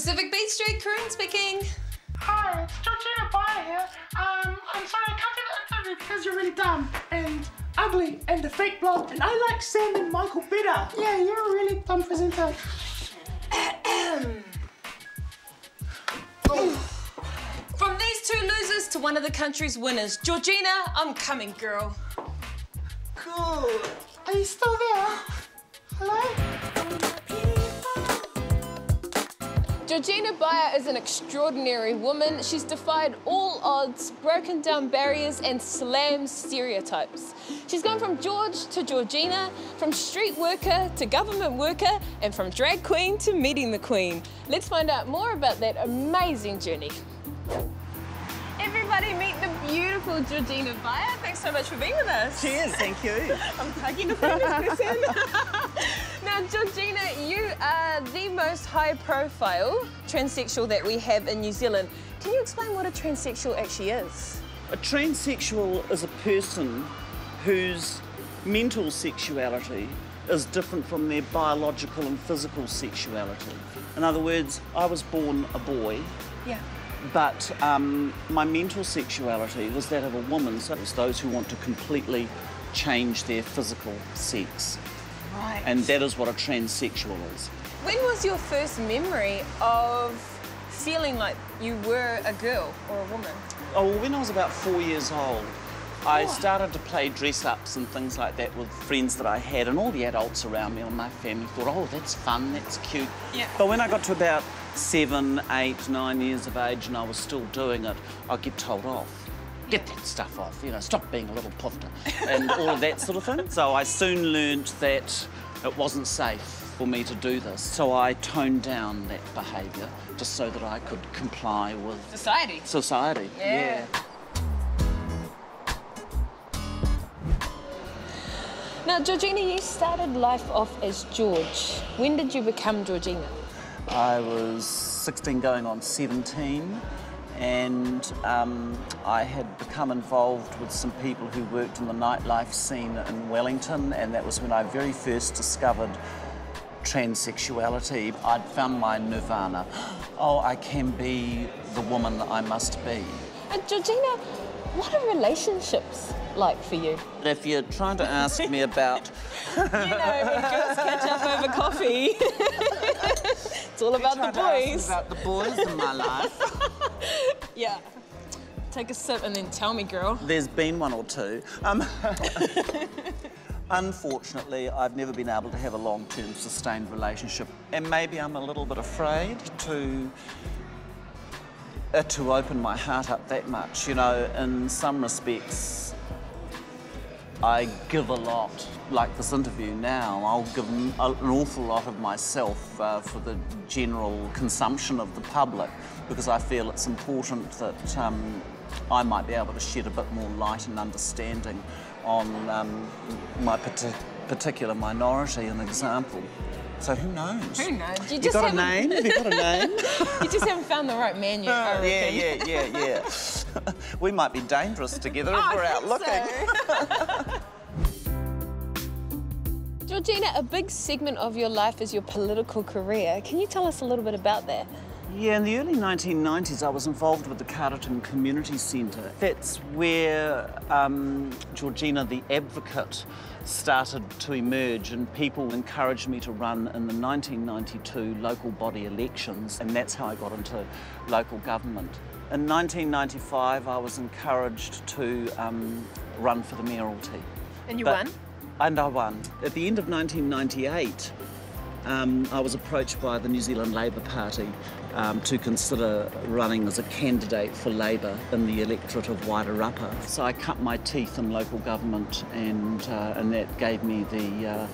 Pacific Beach Street, Corinne speaking. Hi, it's Georgina Beyer here. I'm sorry I can't do the interview because you're really dumb and ugly and a fake blonde, and I like Sam and Michael better. Yeah, you're a really dumb presenter. From these two losers to one of the country's winners. Georgina, I'm coming, girl. Good. Are you still there? Hello? Georgina Beyer is an extraordinary woman. She's defied all odds, broken down barriers and slammed stereotypes. She's gone from George to Georgina, from street worker to government worker, and from drag queen to meeting the queen. Let's find out more about that amazing journey. Everybody meet the beautiful Georgina Beyer. Thanks so much for being with us. Cheers, thank you. I'm hugging a famous person. Now, Georgina, you are the most high-profile transsexual that we have in New Zealand. Can you explain what a transsexual actually is? A transsexual is a person whose mental sexuality is different from their biological and physical sexuality. In other words, I was born a boy. Yeah. But my mental sexuality was that of a woman, so it's those who want to completely change their physical sex. Right. And that is what a transsexual is. When was your first memory of feeling like you were a girl or a woman? Oh, well, when I was about 4 years old, I started to play dress-ups and things like that with friends that I had, and all the adults around me and my family thought, oh, that's fun, that's cute. Yeah. But when I got to about 7, 8, 9 years of age and I was still doing it, I'd get told off. Get that stuff off, you know, stop being a little pufter and all of that sort of thing. So I soon learnt that it wasn't safe for me to do this. So I toned down that behaviour just so that I could comply with society. Yeah. Now, Georgina, you started life off as George. When did you become Georgina? I was 16 going on 17, and I had become involved with some people who worked in the nightlife scene in Wellington, and that was when I very first discovered transsexuality. I'd found my nirvana. Oh, I can be the woman I must be. And Georgina, what are relationships like for you? If you're trying to ask me about... You know, when girls catch up over coffee. It's all about the boys. About the boys in my life. Yeah. Take a sip and then tell me, girl. There's been one or two. Unfortunately, I've never been able to have a long-term sustained relationship, and maybe I'm a little bit afraid to open my heart up that much. You know, in some respects, I give a lot. Like this interview now, I'll give an awful lot of myself for the general consumption of the public, because I feel it's important that I might be able to shed a bit more light and understanding on my particular minority and example. So who knows? Who knows? You got a name? Have you got a name? You just haven't found the right man yet, I reckon. Yeah. We might be dangerous together if we're out looking. So. Georgina, a big segment of your life is your political career. Can you tell us a little bit about that? Yeah, in the early 1990s, I was involved with the Carterton Community Centre. That's where Georgina the advocate started to emerge, and people encouraged me to run in the 1992 local body elections, and that's how I got into local government. In 1995, I was encouraged to run for the mayoralty. And you won? And I won. At the end of 1998, I was approached by the New Zealand Labour Party to consider running as a candidate for Labour in the electorate of Wairarapa. So I cut my teeth in local government, and that gave me the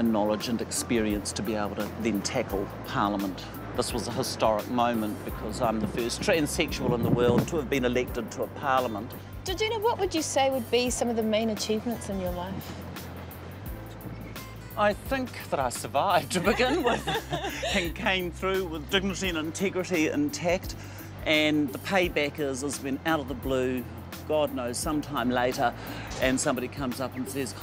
knowledge and experience to be able to then tackle Parliament. This was a historic moment because I'm the first transsexual in the world to have been elected to a Parliament. Georgina, what would you say would be some of the main achievements in your life? I think that I survived to begin with and came through with dignity and integrity intact, and the payback is when out of the blue, God knows, sometime later, and somebody comes up and says,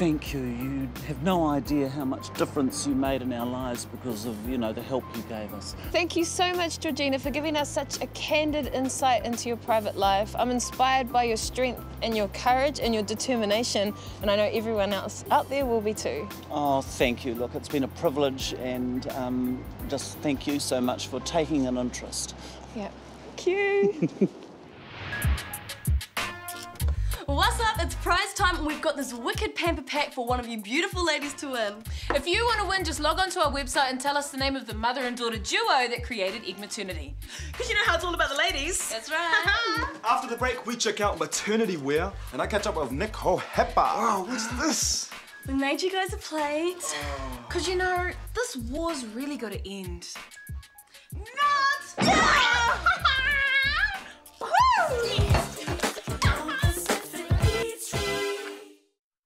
thank you. You have no idea how much difference you made in our lives because of, you know, the help you gave us. Thank you so much, Georgina, for giving us such a candid insight into your private life. I'm inspired by your strength and your courage and your determination, and I know everyone else out there will be too. Oh, thank you. Look, it's been a privilege, and just thank you so much for taking an interest. Yeah. Thank you. What's up? It's prize time and we've got this wicked pamper pack for one of you beautiful ladies to win. If you want to win, just log on to our website and tell us the name of the mother and daughter duo that created Egg Maternity. Because you know how it's all about the ladies. That's right. After the break, we check out maternity wear and I catch up with Nick Hohepa. Wow, what's this? We made you guys a plate. Because you know, this war's really got to end. Not!